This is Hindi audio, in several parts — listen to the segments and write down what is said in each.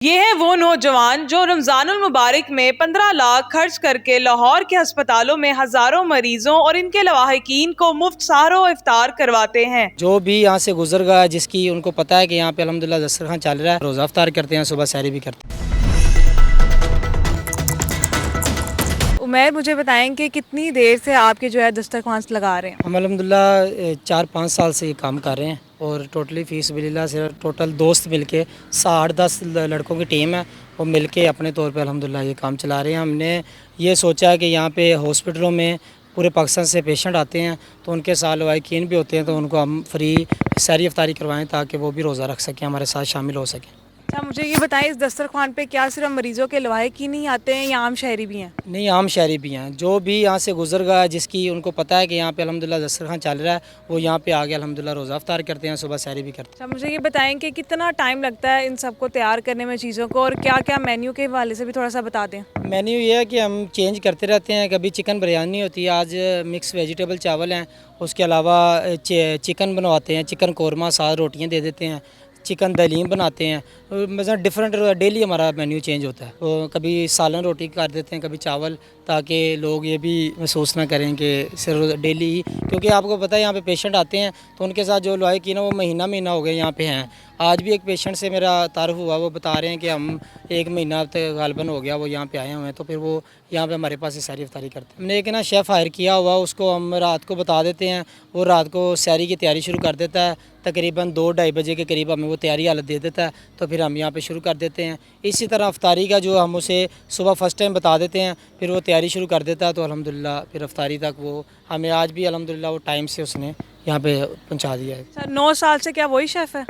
ये है वो नौजवान जो रमजानुल मुबारक में 15 लाख खर्च करके लाहौर के अस्पतालों में हजारों मरीजों और इनके लवाहिकीन को मुफ्त सहरो इफ्तार करवाते हैं। जो भी यहाँ से गुजर गया, जिसकी उनको पता है कि यहाँ पे अल्हम्दुलिल्लाह दस्तरखान चल रहा है, रोज़ा इफ्तार करते हैं, सुबह सहरी भी करते हैं। उमैर, मुझे बताएं कि कितनी देर से आपके जो है दस्तरखान लगा रहे हैं? हम अल्हम्दुलिल्लाह 4-5 साल से ये काम कर रहे हैं और टोटली फ़ीस बिल्लाह से टोटल दोस्त मिलके 8-10 लड़कों की टीम है, वो मिलके अपने तौर पे अल्हम्दुलिल्लाह ये काम चला रहे हैं। हमने ये सोचा है कि यहाँ पे हॉस्पिटलों में पूरे पाकिस्तान से पेशेंट आते हैं तो उनके साथ लवाहिकीन भी होते हैं, तो उनको हम फ्री सहरी इफ्तारी करवाएं ताकि वो भी रोज़ा रख सकें, हमारे साथ शामिल हो सकें। अच्छा, मुझे ये बताएं, इस दस्तरखान पे क्या सिर्फ मरीजों के लवाहिकीन ही आते हैं या आम शहरी भी हैं? नहीं, आम शहरी भी हैं। जो भी यहाँ से गुजर गया, जिसकी उनको पता है कि यहाँ पे अल्हम्दुलिल्लाह दस्तरखान चल रहा है, वो यहाँ पे आके अल्हम्दुलिल्लाह रोज़ा इफ्तार करते हैं, सुबह सहरी भी करते हैं। अच्छा, मुझे ये बताएं कि कितना टाइम लगता है इन सबको तैयार करने में चीज़ों को, और क्या क्या मेन्यू के हवाले से भी थोड़ा सा बता दें। मेन्यू ये है कि हम चेंज करते रहते हैं। कभी चिकन बिरयानी होती है, आज मिक्स वेजिटेबल चावल हैं, उसके अलावा चिकन बनवाते हैं, चिकन कोरमा, साथ रोटियाँ दे देते हैं, चिकन दलीम बनाते हैं। मतलब डिफरेंट डेली हमारा मेन्यू चेंज होता है। तो कभी सालन रोटी कर देते हैं, कभी चावल, ताकि लोग ये भी महसूस ना करें कि सिर्फ डेली ही, क्योंकि आपको पता है यहाँ पे पेशेंट आते हैं तो उनके साथ जो लवाहिकीन है वो महीना हो गए यहाँ पे हैं। आज भी एक पेशेंट से मेरा तारुफ हुआ, वो बता रहे हैं कि हम 1 महीना तक गालबन हो गया वो यहाँ पे आए हुए हैं, तो फिर वो यहाँ पे हमारे पास सहरी इफ्तारी करते हैं। हमने एक ना शेफ़ हायर किया हुआ, उसको हम रात को बता देते हैं, वो रात को सहरी की तैयारी शुरू कर देता है। तकरीबन 2-2:30 बजे के करीब हमें वो तैयारी हालत दे देता है, तो फिर हम यहाँ पे शुरू कर देते हैं। इसी तरह इफ्तारी का जो हम उसे सुबह फर्स्ट टाइम बता देते हैं, फिर वो तैयारी शुरू कर देता है, तो अल्हम्दुलिल्लाह फिर इफ्तारी तक वो हमें आज भी अल्हम्दुलिल्लाह वो टाइम से उसने यहाँ पे पहुँचा दिया है। सर, 9 साल से क्या वही शेफ़ है?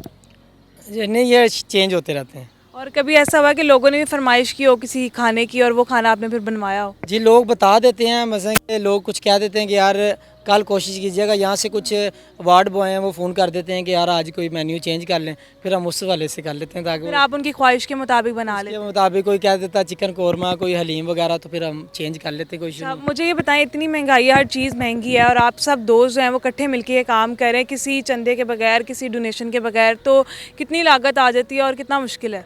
नहीं, ये चेंज होते रहते हैं। और कभी ऐसा हुआ कि लोगों ने भी फरमाइश की हो किसी खाने की और वो खाना आपने फिर बनवाया हो? जी, लोग बता देते हैं, मसलन कि लोग कुछ कह देते हैं कि यार कल कोशिश कीजिएगा। यहाँ से कुछ वार्ड बॉय हैं, वो फ़ोन कर देते हैं कि यार आज कोई मेन्यू चेंज कर लें, फिर हम उस वाले से कर लेते हैं ताकि फिर आप उनकी ख्वाहिश के मुताबिक बना लें। उसके मुताबिक कोई कह देता चिकन कोरमा, कोई हलीम वगैरह, तो फिर हम चेंज कर लेते हैं। कोई इशू नहीं। मुझे ये बताएं, इतनी महंगाई है, हर चीज़ महंगी है, और आप सब दोस्त जो हैं वो इकट्ठे मिलके ये काम कर रहे हैं किसी चंदे के बगैर, किसी डोनेशन के बगैर, तो कितनी लागत आ जाती है और कितना मुश्किल है?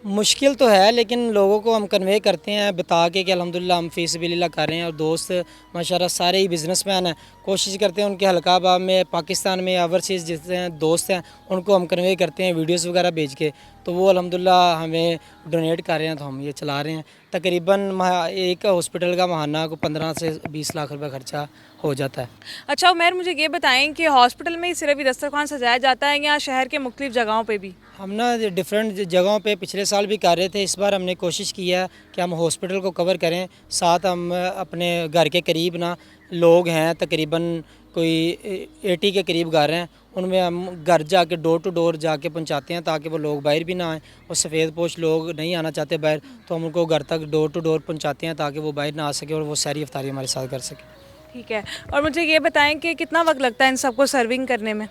मुश्किल तो है, लेकिन लोगों को हम कन्वे करते हैं बता के कि अल्हम्दुलिल्लाह हम फ़ी सबिलिल्लाह कर रहे हैं, और दोस्त माशाल्लाह सारे ही बिज़नेसमैन हैं। कोशिश करते हैं उनके हल्का बाब में, पाकिस्तान में, ओवरसीज़ जितने दोस्त हैं उनको हम कन्वे करते हैं वीडियोस वगैरह भेज के, तो वो अल्हम्दुलिल्लाह हमें डोनेट कर रहे हैं, तो हम ये चला रहे हैं। तकरीबन एक हॉस्पिटल का माहाना को 15 से 20 लाख रुपये खर्चा हो जाता है। अच्छा उमैर, मुझे ये बताएं कि हॉस्पिटल में ही सिर्फ ये दस्तरखान सजाया जाता है या शहर के मुख्तलिफ जगहों पे भी? हम ना डिफरेंट जगहों पे पिछले साल भी कर रहे थे, इस बार हमने कोशिश की है कि हम हॉस्पिटल को कवर करें, साथ हम अपने घर के करीब ना लोग हैं, तकरीबन कोई 80 के करीब घर हैं, उनमें हम घर जाके डोर टू डोर जाके पहुंचाते हैं ताकि वो लोग बाहर भी ना आएँ, और सफ़ेद पोश लोग नहीं आना चाहते बाहर, तो हम उनको घर तक डोर टू डोर पहुँचाते हैं ताकि वो बाहर ना आ सके और वो सारी इफ्तारी हमारे साथ कर सके। ठीक है, और मुझे ये बताएं कि कितना वक्त लगता है इन सबको सर्विंग करने में?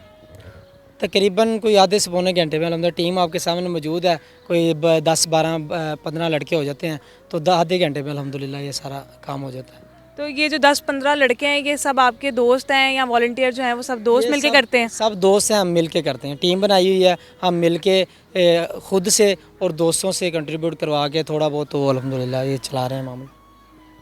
तकरीबन कोई आधे से पौने घंटे में अल्हम्दुलिल्लाह टीम आपके सामने मौजूद है, कोई 10-12-15 लड़के हो जाते हैं, तो आधे घंटे में अल्हम्दुलिल्लाह ये सारा काम हो जाता है। तो ये जो 10-15 लड़के हैं, ये सब आपके दोस्त हैं या वॉलंटियर जो हैं वो सब दोस्त मिलके करते हैं? सब दोस्त हैं, हम मिल के करते हैं, टीम बनाई हुई है, हम मिल के ख़ुद से और दोस्तों से कंट्रीब्यूट करवा के थोड़ा बहुत तो अल्हम्दुलिल्लाह ये चला रहे हैं मामला।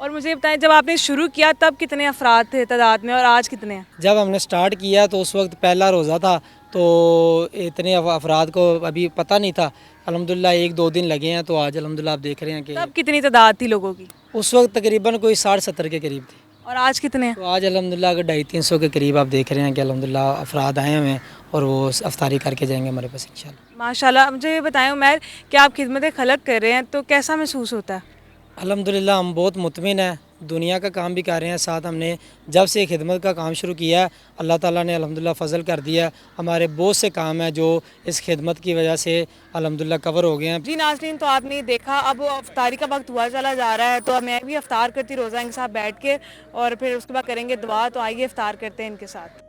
और मुझे बताएं, जब आपने शुरू किया तब कितने अफराद थे तादाद में, और आज कितने हैं? जब हमने स्टार्ट किया तो उस वक्त पहला रोज़ा था, तो इतने अफराद को अभी पता नहीं था। अल्हम्दुलिल्लाह 1-2 दिन लगे हैं, तो आज अल्हम्दुलिल्लाह आप देख रहे हैं कि तब कितनी तादाद थी लोगों की? उस वक्त तकरीबन कोई 60-70 के करीब थी, और आज कितने हैं? तो आज अल्हम्दुलिल्लाह 250-300 के करीब आप देख रहे हैं कि अल्हम्दुलिल्लाह अफराद आए हुए हैं, और वो इफ्तारी करके जाएंगे हमारे पास इंशाल्लाह। माशाल्लाह। मुझे ये बताएं उमैर, कि आप खिदमत खलक कर रहे हैं तो कैसा महसूस होता है? अल्हम्दुलिल्लाह हम बहुत मुतमिन हैं, दुनिया का काम भी कर रहे हैं, साथ हमने जब से खिदमत का काम शुरू किया है अल्लाह ताला ने अल्हम्दुलिल्लाह फ़ज़ल कर दिया। हमारे बहुत से काम हैं जो इस खिदमत की वजह से अल्हम्दुलिल्लाह कवर हो गए हैं। जी नाज़रीन, तो आपने देखा, अब अफ्तारी का वक्त हुआ चला जा रहा है, तो मैं भी अफ्तार करती रोज़ा इनके साथ बैठ के, और फिर उसके बाद करेंगे दुआ। तो आइए अफ्तार करते हैं इनके साथ।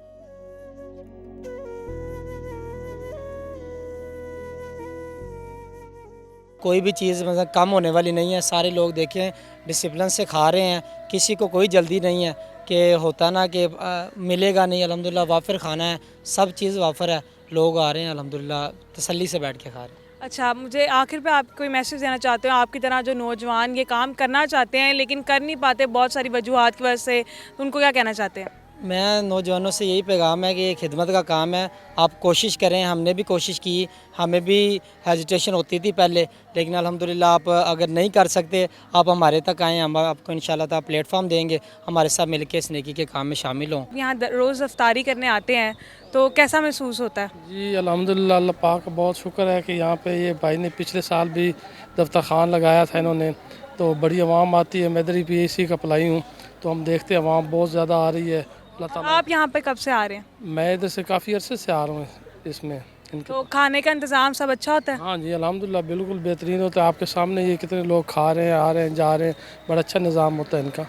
कोई भी चीज़ मतलब कम होने वाली नहीं है, सारे लोग देखें डिसिप्लिन से खा रहे हैं, किसी को कोई जल्दी नहीं है कि होता ना कि मिलेगा नहीं। अल्हम्दुलिल्लाह वाफिर खाना है, सब चीज़ वाफिर है, लोग आ रहे हैं अल्हम्दुलिल्लाह तसल्ली से बैठ के खा रहे हैं। अच्छा, मुझे आखिर पे आप कोई मैसेज देना चाहते हो आपकी तरह जो नौजवान ये काम करना चाहते हैं लेकिन कर नहीं पाते बहुत सारी वजूहात की वजह से, तो उनको क्या कहना चाहते हैं? मैं नौजवानों से यही पैगाम है कि ये खिदमत का काम है, आप कोशिश करें। हमने भी कोशिश की, हमें भी हेजिटेशन होती थी पहले, लेकिन अल्हम्दुलिल्लाह आप अगर नहीं कर सकते आप हमारे तक आएँ, हम आपको इंशाल्लाह ताला प्लेटफॉर्म देंगे, हमारे साथ मिलके इस नेकी के काम में शामिल हों। यहाँ रोज़ इफ्तारी करने आते हैं तो कैसा महसूस होता है? जी अल्हम्दुलिल्लाह, अल्लाह पाक का बहुत शुक्र है कि यहाँ पे ये भाई ने पिछले साल भी दफ्तर खान लगाया था इन्होंने, तो बड़ी आवाम आती है। मैं इधर ही PAC का अप्लाई हूँ, तो हम देखते हैं आवाम बहुत ज़्यादा आ रही है। अल्लाह ताला। आप यहाँ पे कब से आ रहे हैं? मैं इधर से काफ़ी अरसे से आ रहा हूँ इसमें इनके। तो खाने का इंतज़ाम सब अच्छा होता है? हाँ जी अल्हम्दुलिल्लाह, बिल्कुल बेहतरीन होता है। आपके सामने ये कितने लोग खा रहे हैं, आ रहे हैं, जा रहे हैं, बड़ा अच्छा निज़ाम होता है इनका।